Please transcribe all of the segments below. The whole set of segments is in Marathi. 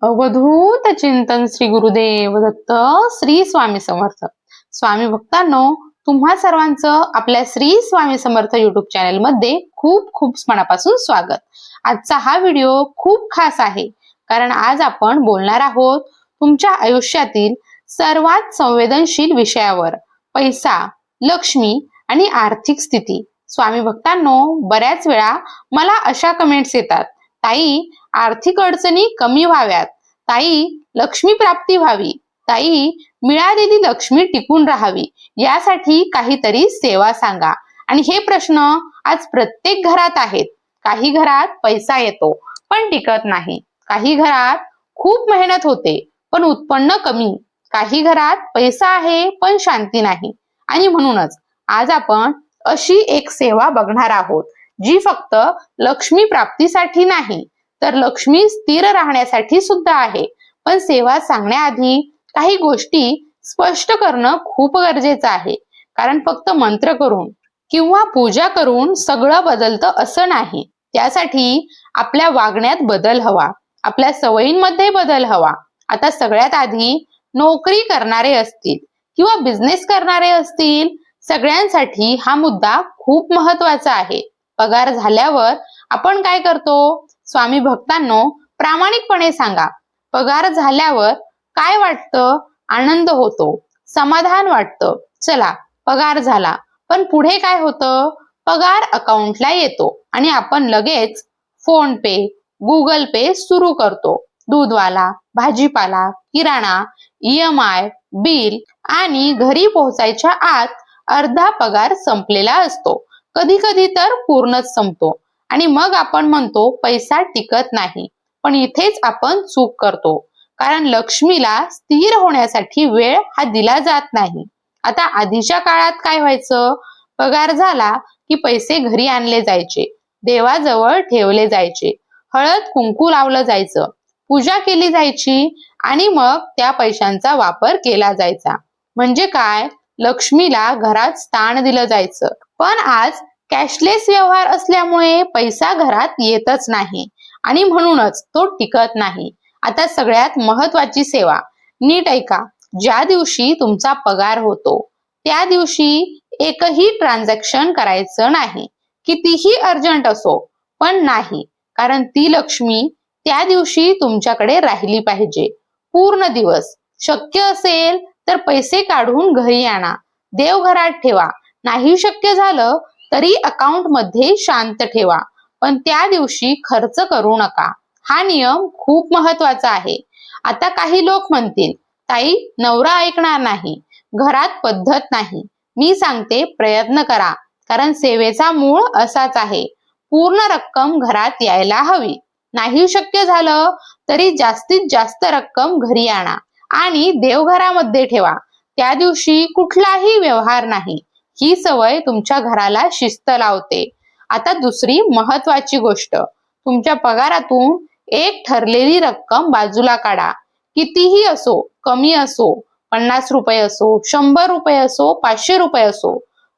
अवधूत चिंतन श्री गुरुदेव दत्त श्री स्वामी समर्थ. स्वामी भक्तांनो, तुम्हा सर्वांचं आपल्या श्री स्वामी समर्थ युट्यूब चॅनल मध्ये खूप खूप मनापासून स्वागत. आजचा हा व्हिडिओ खूप खास आहे, कारण आज आपण बोलणार आहोत तुमच्या आयुष्यातील सर्वात संवेदनशील विषयावर, पैसा, लक्ष्मी आणि आर्थिक स्थिती. स्वामी भक्तांनो, बऱ्याच वेळा मला अशा कमेंट्स येतात, ताई आर्थिक अडचणी कमी व्हाव्यात, ताई लक्ष्मी प्राप्ती व्हावी, ताई मिळालेली लक्ष्मी टिकून राहावी, यासाठी काहीतरी सेवा सांगा. आणि हे प्रश्न आज प्रत्येक घरात आहेत. काही घरात पैसा येतो पण टिकत नाही, काही घरात खूप मेहनत होते पण उत्पन्न कमी, काही घरात पैसा आहे पण शांती नाही. आणि म्हणूनच आज आपण अशी एक सेवा बघणार आहोत, जी फक्त लक्ष्मी प्राप्तीसाठी नाही तर लक्ष्मी स्थिर राहण्यासाठी सुद्धा आहे. पण सेवा सांगण्याआधी काही गोष्टी स्पष्ट करणं खूप गरजेचं आहे, कारण फक्त मंत्र करून किंवा पूजा करून सगळं बदलतं असं नाही. त्यासाठी आपल्या वागण्यात बदल हवा, आपल्या सवयींमध्ये बदल हवा. आता सगळ्यात आधी नोकरी करणारे असतील किंवा बिझनेस करणारे असतील, सगळ्यांसाठी हा मुद्दा खूप महत्वाचा आहे. पगार झाल्यावर आपण काय करतो? स्वामी भक्तांनो, प्रामाणिकपणे सांगा, पगार झाल्यावर काय वाटतं? आनंद होतो, समाधान वाटतं. चला, पगार झाला, पण पुढे काय होतं? पगार अकाउंटला येतो आणि आपण लगेच फोन पे, गुगल पे सुरू करतो. दूधवाला, भाजीपाला, किराणा, EMI, बिल आणि घरी पोहोचायच्या आत अर्धा पगार संपलेला असतो. कधी कधी तर पूर्णच संपतो. आणि मग आपण म्हणतो पैसा टिकत नाही. पण इथेच आपण चूक करतो, कारण लक्ष्मीला स्थिर होण्यासाठी वेळ हा दिला जात नाही. आता आधीच्या काळात काय व्हायचं? पगार झाला की पैसे घरी आणले जायचे, देवाजवळ ठेवले जायचे, हळद कुंकू लावलं जायचं, पूजा केली जायची आणि मग त्या पैशांचा वापर केला जायचा. म्हणजे काय? लक्ष्मीला घरात स्थान दिलं जायचं. पण आज कॅशलेस व्यवहार असल्यामुळे पैसा घरात येतच नाही आणि म्हणूनच तो टिकत नाही. आता सगळ्यात महत्वाची सेवा नीट ऐका. ज्या दिवशी तुमचा पगार होतो त्या दिवशी एकही ट्रान्झॅक्शन करायचं नाही, कितीही अर्जंट असो. पण नाही, कारण ती लक्ष्मी त्या दिवशी तुमच्याकडे राहिली पाहिजे पूर्ण दिवस. शक्य असेल तर पैसे काढून घरी आणा, देवघरात ठेवा. नाही शक्य झालं तरी अकाउंट मध्ये शांत ठेवा, पण त्या दिवशी खर्च करू नका. हा नियम खूप महत्वाचा आहे. आता काही लोक म्हणतील, ताई नवरा ऐकणार नाही, घरात पद्धत नाही. मी सांगते, प्रयत्न करा, कारण सेवेचा मूळ असाच आहे. पूर्ण रक्कम घरात यायला हवी. नाही शक्य झालं तरी जास्तीत जास्त रक्कम घरी आणा आणि देवघरामध्ये ठेवा. त्या दिवशी कुठलाही व्यवहार नाही. ही सवय तुमच्या घराला शिस्त लावते. आता दुसरी महत्वाची गोष्ट, तुमच्या पगारातून एक ठरलेली रक्कम बाजूला काढा. कितीही असो, कमी असो, 50 रुपये असो, 100 रुपये असो, 500 रुपये असो,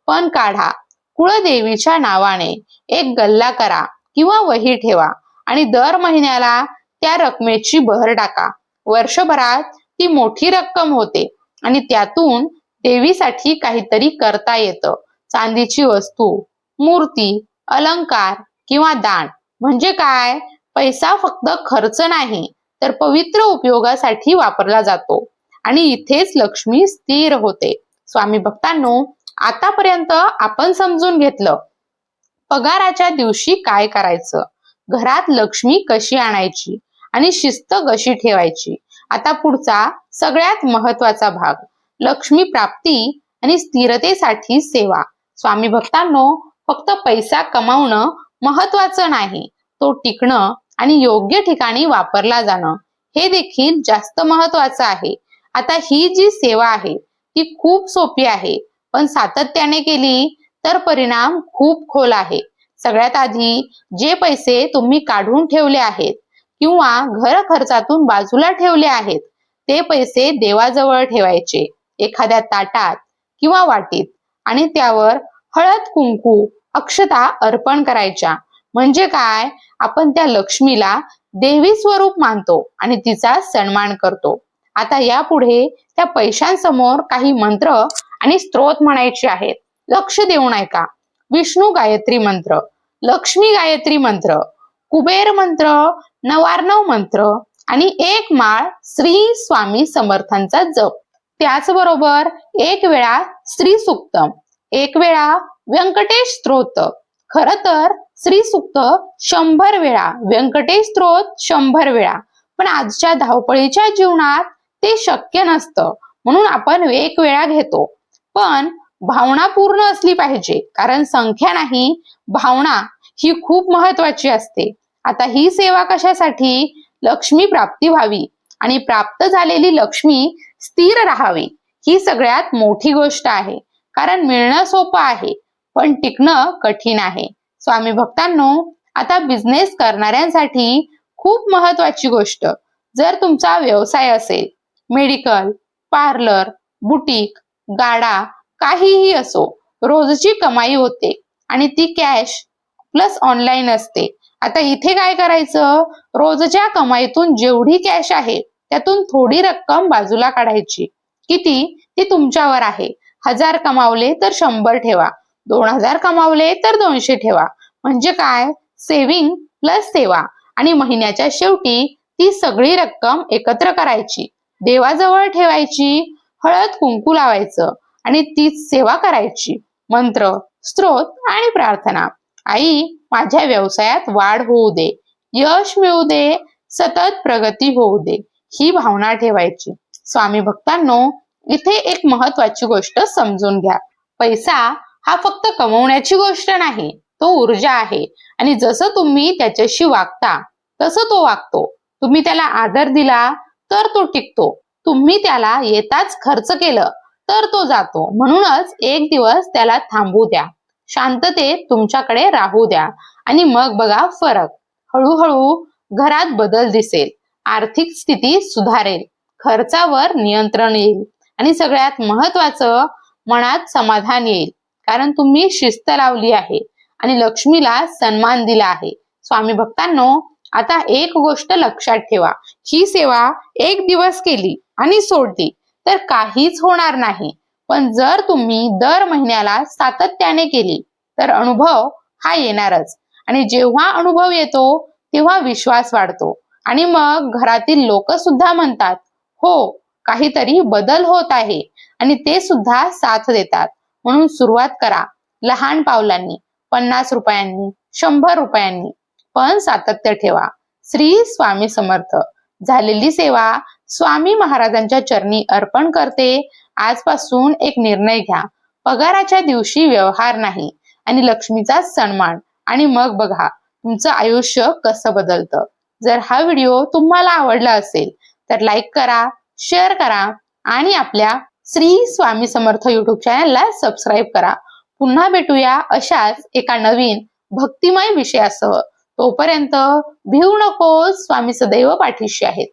पण काढा. कुळदेवीच्या नावाने एक गल्ला करा किंवा वही ठेवा आणि दर महिन्याला त्या रकमेची भर टाका. वर्षभरात ती मोठी रक्कम होते आणि त्यातून देवीसाठी काहीतरी करता येतं. चांदीची वस्तू, मूर्ती, अलंकार किंवा दान. म्हणजे काय? पैसा फक्त खर्च नाही तर पवित्र उपयोगासाठी वापरला जातो आणि इथेच लक्ष्मी स्थिर होते. स्वामी भक्तांनो, आतापर्यंत आपण समजून घेतलं पगाराच्या दिवशी काय करायचं, घरात लक्ष्मी कशी आणायची आणि शिस्त कशी ठेवायची. आता पुढचा सगळ्यात महत्वाचा भाग, लक्ष्मी प्राप्ती आणि स्थिरतेसाठी सेवा. स्वामी भक्तांनो, फक्त पैसा कमावणं महत्वाचं नाही, तो टिकणं आणि योग्य ठिकाणी वापरला जाणं हे देखील जास्त महत्वाचं आहे. आता ही जी सेवा आहे ती खूप सोपी आहे, पण सातत्याने केली तर परिणाम खूप खोल आहे. सगळ्यात आधी जे पैसे तुम्ही काढून ठेवले आहेत किंवा घर खर्चातून बाजूला ठेवले आहेत, ते पैसे देवाजवळ ठेवायचे, एखाद्या ताटात किंवा वाटीत, आणि त्यावर हळद कुंकू, अक्षता अर्पण करायच्या. म्हणजे काय? आपण त्या लक्ष्मीला देवी स्वरूप मानतो आणि तिचा सन्मान करतो. आता यापुढे त्या पैशांसमोर काही मंत्र आणि स्तोत्र म्हणायचे आहेत. लक्ष देऊन ऐका. विष्णू गायत्री मंत्र, लक्ष्मी गायत्री मंत्र, कुबेर मंत्र, नवार्णव मंत्र आणि एक माळ श्री स्वामी समर्थांचा जप. त्याचबरोबर एक वेळा श्री सुक्तम, एक वेळा व्यंकटेश स्तोत्र. खर तर श्री सुक्त 100 वेळा, व्यंकटेश स्तोत्र 100 वेळा, पण आजच्या धावपळीच्या जीवनात ते शक्य नसतं, म्हणून आपण एक वेळा घेतो. पण भावना पूर्ण असली पाहिजे, कारण संख्या नाही, भावना ही खूप महत्वाची असते. आता ही सेवा कशासाठी? लक्ष्मी प्राप्ती व्हावी आणि प्राप्त झालेली लक्ष्मी स्थिर राहावी. ही सगळ्यात मोठी गोष्ट आहे, कारण मिळणं सोपं आहे पण टिकणं कठीण आहे. स्वामी भक्तांनो, आता बिझनेस करणाऱ्यांसाठी खूप महत्वाची गोष्ट, जर तुमचा व्यवसाय असेल, मेडिकल, पार्लर, बुटीक, गाडा, काहीही असो, रोजची कमाई होते आणि ती कॅश प्लस ऑनलाईन असते. आता इथे काय करायचं? रोजच्या कमाईतून जेवढी कॅश आहे त्यातून थोडी रक्कम बाजूला काढायची. किती? ती तुमच्यावर आहे. 1000 कमावले तर 100 ठेवा, 2000 कमावले तर 200 ठेवा. म्हणजे काय? सेविंग प्लस सेवा. आणि महिन्याच्या शेवटी ती सगळी रक्कम एकत्र करायची, देवाजवळ ठेवायची, हळद कुंकू लावायचं आणि तीच सेवा करायची. मंत्र, स्तोत्र आणि प्रार्थना. आई, माझ्या व्यवसायात वाढ होऊ दे, यश मिळू दे, सतत प्रगती होऊ दे, ही भावना ठेवायची. स्वामी भक्तांनो, इथे एक महत्वाची गोष्ट समजून घ्या. पैसा हा फक्त कमवण्याची गोष्ट नाही, तो ऊर्जा आहे आणि जसं तुम्ही त्याच्याशी वागता तसं तो वागतो. तुम्ही त्याला आदर दिला तर तो टिकतो, तुम्ही त्याला येताच खर्च केलं तर तो जातो. म्हणूनच एक दिवस त्याला थांबू द्या, शांततेत तुमच्याकडे राहू द्या आणि मग बघा फरक. हळूहळू घरात बदल दिसेल, आर्थिक स्थिती सुधारेल, खर्चावर नियंत्रण येईल आणि सगळ्यात महत्वाचं, मनात समाधान येईल, कारण तुम्ही शिस्त लावली आहे आणि लक्ष्मीला सन्मान दिला आहे. स्वामी भक्तांनो, आता एक गोष्ट लक्षात ठेवा, ही सेवा एक दिवस केली आणि सोडली तर काहीच होणार नाही, पण जर तुम्ही दर महिन्याला सातत्याने केली तर अनुभव हा येणारच. आणि जेव्हा अनुभव येतो तेव्हा विश्वास वाढतो आणि मग घरातील लोक सुद्धा म्हणतात, हो, काहीतरी बदल होत आहे, आणि ते सुद्धा साथ देतात. म्हणून सुरुवात करा लहान पावलांनी, 50 रुपयांनी, 100 रुपयांनी, पण सातत्य ठेवा. श्री स्वामी समर्थ. झालेली सेवा स्वामी महाराजांच्या चरणी अर्पण करते. आजपासून एक निर्णय घ्या, पगाराच्या दिवशी व्यवहार नाही आणि लक्ष्मीचा सन्मान, आणि मग बघा तुमचं आयुष्य कसं बदलतं. जर हा व्हिडिओ तुम्हाला आवडला असेल तर लाईक करा, शेअर करा आणि आपल्या श्री स्वामी समर्थ युट्यूब चॅनलला सबस्क्राईब करा. पुन्हा भेटूया अशाच एका नवीन भक्तिमय विषयासह. तोपर्यंत भिवू नकोस, स्वामी सदैव पाठीशी आहेत.